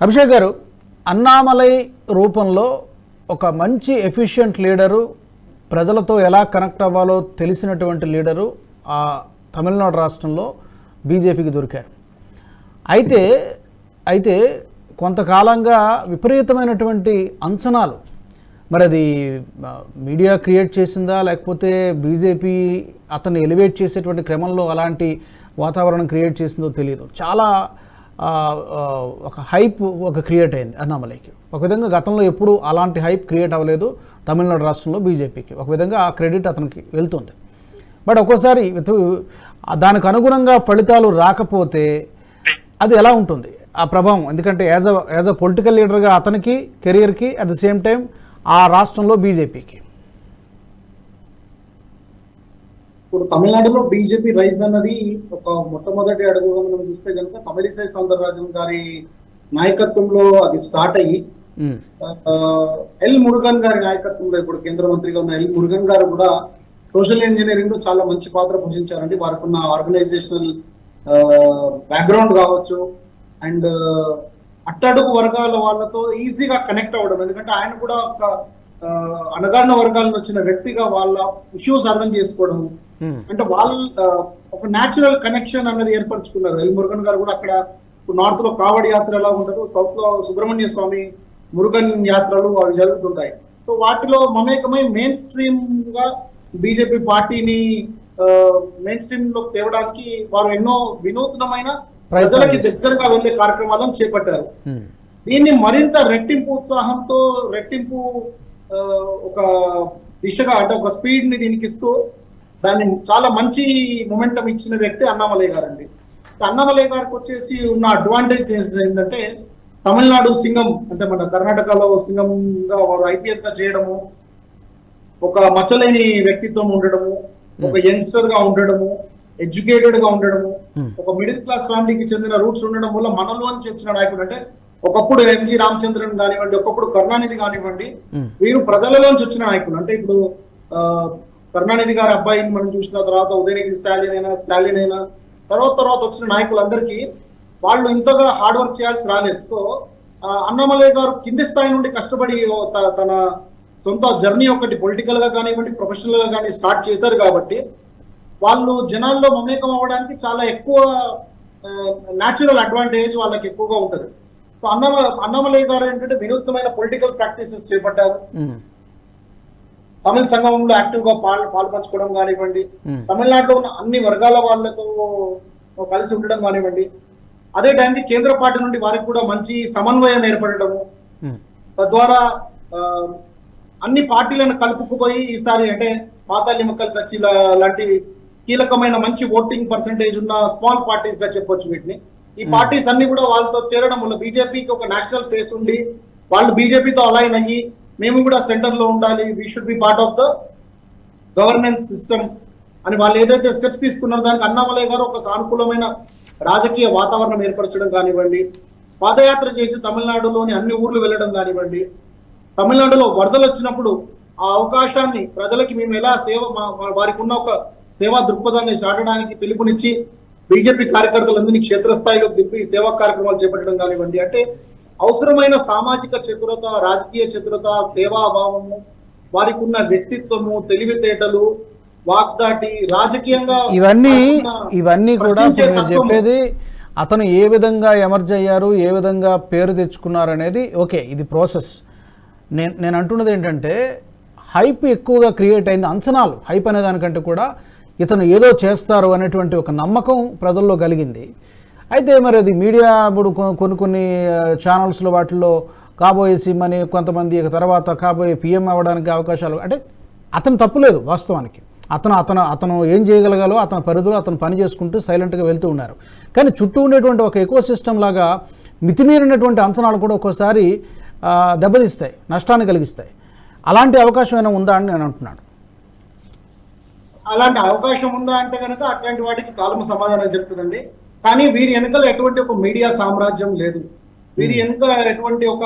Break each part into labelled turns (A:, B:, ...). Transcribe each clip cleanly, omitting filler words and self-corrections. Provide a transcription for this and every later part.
A: అభిషేక్ గారు, అన్నామలై రూపంలో ఒక మంచి ఎఫిషియెంట్ లీడరు, ప్రజలతో ఎలా కనెక్ట్ అవ్వాలో తెలిసినటువంటి లీడరు ఆ తమిళనాడు రాష్ట్రంలో బీజేపీకి దొరికారు. అయితే కొంతకాలంగా విపరీతమైనటువంటి అంచనాలు, మరి అది మీడియా క్రియేట్ చేసిందా లేకపోతే బీజేపీ అతన్ని ఎలివేట్ చేసేటువంటి క్రమంలో అలాంటి వాతావరణం క్రియేట్ చేసిందో తెలియదు. చాలా ఒక హైప్ క్రియేట్ అయింది అన్నామలైకి. ఒక విధంగా గతంలో ఎప్పుడు అలాంటి హైప్ క్రియేట్ అవ్వలేదు తమిళనాడు రాష్ట్రంలో బీజేపీకి. ఒక విధంగా ఆ క్రెడిట్ అతనికి వెళ్తుంది. బట్ ఒక్కోసారి దానికి అనుగుణంగా ఫలితాలు రాకపోతే అది ఎలా ఉంటుంది ఆ ప్రభావం? ఎందుకంటే యాజ్ అ పొలిటికల్ లీడర్గా అతనికి కెరియర్కి, అట్ ద సేమ్ టైం ఆ రాష్ట్రంలో బీజేపీకి.
B: ఇప్పుడు తమిళనాడులో బీజేపీ రైజ్ అన్నది ఒక మొట్టమొదటి అడుగుగా మనం చూస్తే కనుక తమిళిసై సౌందరరాజన్ గారి నాయకత్వంలో అది స్టార్ట్ అయ్యి ఎల్ మురుగన్ గారి నాయకత్వంలో ఇప్పుడు కేంద్ర మంత్రిగా ఉన్న ఎల్ మురుగన్ గారు కూడా సోషల్ ఇంజనీరింగ్ లో చాలా మంచి పాత్ర పోషించారండి. వారికి ఉన్న ఆర్గనైజేషనల్ బ్యాక్గ్రౌండ్ కావచ్చు అండ్ అట్టడుగు వర్గాల వాళ్ళతో ఈజీగా కనెక్ట్ అవ్వడం. ఎందుకంటే ఆయన కూడా ఒక అణగారిన వర్గాలను వచ్చిన వ్యక్తిగా వాళ్ళ ఇష్యూస్ అర్థం చేసుకోవడం, అంటే వాళ్ళ ఒక న్యాచురల్ కనెక్షన్ అన్నది ఏర్పరచుకున్నారు. ఎల్ మురుగన్ గారు కూడా అక్కడ నార్త్ లో కావడి యాత్ర ఎలా ఉంటుందో సౌత్ లో సుబ్రహ్మణ్య స్వామి మురుగన్ యాత్రలు అవి జరుగుతుంటాయి. సో వాటిలో మమేకమై మెయిన్ స్ట్రీమ్ గా బీజేపీ పార్టీని మెయిన్ స్ట్రీమ్ లో తేవడానికి వారు ఎన్నో వినూత్నమైన ప్రజలకి దగ్గరగా వెళ్లే కార్యక్రమాలను చేపట్టారు. దీన్ని మరింత రెట్టింపు ఉత్సాహంతో రెట్టింపు ఒక దిశగా అంటే ఒక స్పీడ్ ని దీనికి ఇస్తూ దాన్ని చాలా మంచి మొమెంటం ఇచ్చిన వ్యక్తి అన్నామలై గారండి. అన్నామలై గారికి వచ్చేసి ఉన్న అడ్వాంటేజ్ ఏంటంటే తమిళనాడు సింగం, అంటే మన కర్ణాటకలో సింగంగా వారు ఐపీఎస్ గా చేయడము, ఒక మచ్చలేని వ్యక్తిత్వం ఉండడము, ఒక యంగ్స్టర్ గా ఉండడము, ఎడ్యుకేటెడ్ గా ఉండడము, ఒక మిడిల్ క్లాస్ ఫ్యామిలీకి చెందిన రూట్స్ ఉండడం వల్ల మనలో నుంచి వచ్చిన నాయకుడు. అంటే ఒకప్పుడు ఎంజి రామచంద్రన్ కానివ్వండి, ఒకప్పుడు కరుణానిధి కానివ్వండి, వీరు ప్రజలలోంచి వచ్చిన నాయకుడు. అంటే ఇప్పుడు కరుణానిధి గారి అబ్బాయిని మనం చూసిన తర్వాత ఉదయనిధి స్టాలిన్ అయినా తర్వాత వచ్చిన నాయకులందరికీ వాళ్ళు ఇంతగా హార్డ్ వర్క్ చేయాల్సి రాలేదు. సో అన్నామలై గారు కింది స్థాయి నుండి కష్టపడి తన సొంత జర్నీ ఒకటి పొలిటికల్ గా కానివ్వండి, ప్రొఫెషనల్ గా కానీ స్టార్ట్ చేశారు కాబట్టి వాళ్ళు జనాల్లో మమేకం అవ్వడానికి చాలా ఎక్కువ న్యాచురల్ అడ్వాంటేజ్ వాళ్ళకి ఎక్కువగా ఉంటుంది. సో అన్నామలై గారు ఏంటంటే వినూత్నమైన పొలిటికల్ ప్రాక్టీసెస్ చేపట్టారు. తమిళ సంఘంలో యాక్టివ్ గా పాల్పంచుకోవడం కానివ్వండి, తమిళనాడులో ఉన్న అన్ని వర్గాల వాళ్ళతో కలిసి ఉండడం కానివ్వండి, అదే టైంకి కేంద్ర పార్టీ నుండి వారికి కూడా మంచి సమన్వయం ఏర్పడటము, తద్వారా అన్ని పార్టీలను కలుపుకుపోయి ఈసారి అంటే పాతాళి మక్కల్ కచ్చి లాంటి కీలకమైన మంచి ఓటింగ్ పర్సెంటేజ్ ఉన్న స్మాల్ పార్టీస్ గా చెప్పొచ్చు వీటిని. ఈ పార్టీస్ అన్ని కూడా వాళ్ళతో చేరడం వల్ల బీజేపీకి ఒక నేషనల్ ఫేస్ ఉండి వాళ్ళు బీజేపీతో అలైన్ అయ్యి మేము కూడా సెంటర్ లో ఉండాలి, we should be part of the governance system అని వాళ్ళు ఏదైతే స్టెప్స్ తీసుకున్నారో దానికి అన్నామలై గారు ఒక సానుకూలమైన రాజకీయ వాతావరణం ఏర్పరచడం కానివ్వండి, పాదయాత్ర చేసి తమిళనాడులోని అన్ని ఊర్లు వెళ్ళడం కానివ్వండి, తమిళనాడులో వరదలు వచ్చినప్పుడు ఆ అవకాశాన్ని ప్రజలకి మేము ఎలా వారికి ఉన్న ఒక సేవా దృక్పథాన్ని చాటడానికి పిలుపునిచ్చి బీజేపీ కార్యకర్తలందరినీ క్షేత్రస్థాయిలో దిప్పి సేవా కార్యక్రమాలు చేపట్టడం కానివ్వండి, అంటే అవసరమైన సామాజిక చతురత, రాజకీయ చతురత, సేవాభావము, వారికి ఉన్న వ్యక్తిత్వము, తెలివితేటలు, వాగ్దాటి, రాజకీయంగా
A: ఇవన్నీ కూడా మీరు చెప్పేది అతను ఏ విధంగా ఎమర్జ్ అయ్యారు, ఏ విధంగా పేరు తెచ్చుకున్నారు అనేది ఓకే, ఇది ప్రాసెస్. నేను అంటున్నది ఏంటంటే హైప్ ఎక్కువగా క్రియేట్ అయింది. అంచనాలు హైప్ అనే దానికంటే కూడా ఇతను ఏదో చేస్తారు అనేటువంటి ఒక నమ్మకం ప్రజల్లో కలిగింది. అయితే మరి అది మీడియా ఇప్పుడు కొన్ని ఛానల్స్లో వాటిల్లో కాబోయే సీఎం అని కొంతమంది తర్వాత కాబోయే పిఎం అవ్వడానికి అవకాశాలు, అంటే అతను తప్పులేదు వాస్తవానికి. అతను ఏం చేయగలగాలో అతని పరిధిలో అతను పని చేసుకుంటూ సైలెంట్గా వెళ్తూ ఉన్నారు. కానీ చుట్టూ ఉండేటువంటి ఒక ఎకో సిస్టమ్ లాగా మితిమీరినటువంటి అంచనాలు కూడా ఒక్కోసారి దెబ్బతీస్తాయి, నష్టాన్ని కలిగిస్తాయి. అలాంటి అవకాశం ఏమైనా ఉందా అని నేను అంటున్నాను.
B: అలాంటి అవకాశం ఉందా అంటే కనుక అట్లాంటి వాటికి కాలం సమాధానం చెప్తుందండి. కానీ వీరి వెనుకలు ఎటువంటి ఒక మీడియా సామ్రాజ్యం లేదు, వీరి వెనుక ఎటువంటి ఒక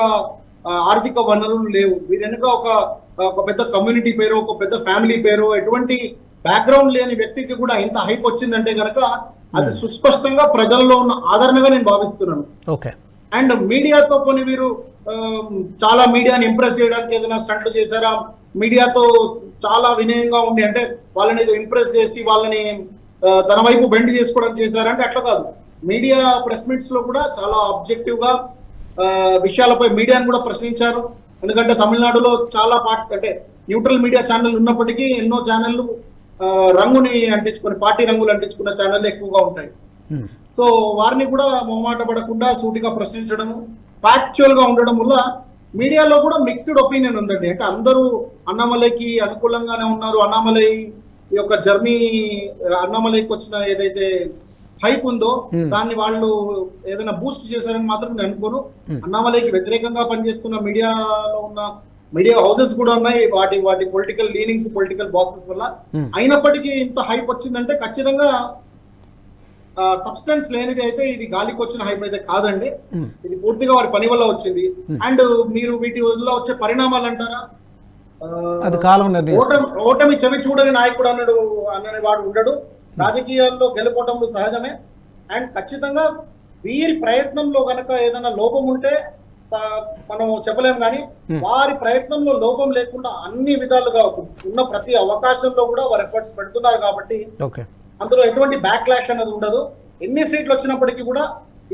B: ఆర్థిక వనరులు లేవు, వీరి వెనుక ఒక పెద్ద కమ్యూనిటీ పేరు, ఒక పెద్ద ఫ్యామిలీ పేరు, ఎటువంటి బ్యాక్గ్రౌండ్ లేని వ్యక్తికి కూడా ఇంత హైప్ వచ్చిందంటే కనుక అది సుస్పష్టంగా ప్రజల్లో ఉన్న ఆదరణగా నేను భావిస్తున్నాను.
A: ఓకే.
B: అండ్ మీడియాతో కొన్ని వీరు చాలా మీడియాని ఇంప్రెస్ చేయడానికి ఏదైనా స్టంట్లు చేశారా, మీడియాతో చాలా వినయంగా ఉండి అంటే వాళ్ళని ఏదో ఇంప్రెస్ చేసి వాళ్ళని తన వైపు బెండ్ చేసుకోవడానికి చేశారంటే అట్లా కాదు. మీడియా ప్రెస్ మీట్స్ లో కూడా చాలా ఆబ్జెక్టివ్ గా విషయాలపై మీడియాను కూడా ప్రశ్నించారు. ఎందుకంటే తమిళనాడులో చాలా అంటే న్యూట్రల్ మీడియా ఛానల్ ఉన్నప్పటికీ ఎన్నో ఛానళ్లు రంగుని అంటించుకుని పార్టీ రంగులు అంటించుకున్న ఛానళ్ళు ఎక్కువగా ఉంటాయి. సో వారిని కూడా మొహమాట పడకుండా సూటిగా ప్రశ్నించడము, ఫ్యాక్చువల్ గా ఉండడం వల్ల మీడియాలో కూడా మిక్స్డ్ ఒపీనియన్ ఉందండి. అంటే అందరూ అన్నామలైకి అనుకూలంగానే ఉన్నారు. అన్నామలై యొక్క జర్నీ, అన్నామలైకి వచ్చిన ఏదైతే హైప్ ఉందో దాన్ని వాళ్ళు ఏదైనా బూస్ట్ చేశారని మాత్రం నేను అనుకోను. అన్నామలైకి వ్యతిరేకంగా పనిచేస్తున్న మీడియాలో ఉన్న మీడియా హౌసెస్ కూడా ఉన్నాయి, వాటి పొలిటికల్ లీనింగ్స్, పొలిటికల్ బాసెస్ వల్ల. అయినప్పటికీ ఇంత హైప్ వచ్చిందంటే ఖచ్చితంగా సబ్స్టెన్స్ లేనిది అయితే ఇది గాలికి వచ్చిన హైప్ అయితే కాదండి. ఇది పూర్తిగా వారి పని వల్ల వచ్చింది. అండ్ మీరు వీటి వల్ల వచ్చే పరిణామాలు అంటారా, ఓటమి చెవి చూడని నాయకుడు అన్నని వాడు ఉండడు. రాజకీయాల్లో గెలుపోవటంలో సహజమే. అండ్ ఖచ్చితంగా వీరి ప్రయత్నంలో గనక ఏదైనా లోపం ఉంటే మనం చెప్పలేము, కానీ వారి ప్రయత్నంలో లోపం లేకుండా అన్ని విధాలుగా ఉన్న ప్రతి అవకాశంలో కూడా వారు ఎఫర్ట్స్ పెడుతున్నారు కాబట్టి అందులో ఎటువంటి బ్యాక్ క్లాష్ అనేది ఉండదు. ఎన్ని సీట్లు వచ్చినప్పటికీ కూడా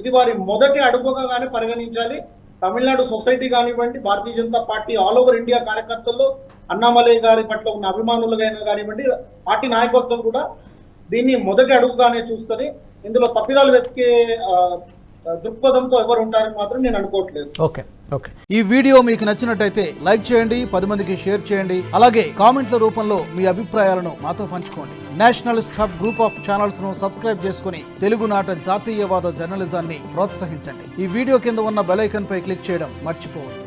B: ఇది వారి మొదటి అడుగుగానే పరిగణించాలి. తమిళనాడు సొసైటీ కానివ్వండి, Bharatiya Janata party all over India కార్యకర్తల్లో అన్నామలై గారి పట్ల ఉన్న అభిమానులుగా కానివ్వండి, పార్టీ నాయకత్వం కూడా దీన్ని మొదటి అడుగుగానే చూస్తుంది. ఇందులో తప్పిదాలు వెతికే దృక్పథంతో ఎవరు ఉంటారని మాత్రం నేను అనుకోవట్లేదు.
A: ఓకే. ఈ వీడియో మీకు నచ్చినట్టయితే లైక్ చేయండి, 10 మందికి షేర్ చేయండి. అలాగే కామెంట్ల రూపంలో మీ అభిప్రాయాలను మాతో పంచుకోండి. Nationalist hub group of channels ను సబ్స్క్రైబ్ చేసుకుని తెలుగునాట జాతీయవాద జర్నలిజాన్ని ప్రోత్సహించండి. ఈ వీడియో కింద ఉన్న బెల్ ఐకాన్ పై క్లిక్ చేయడం మర్చిపోవద్దు.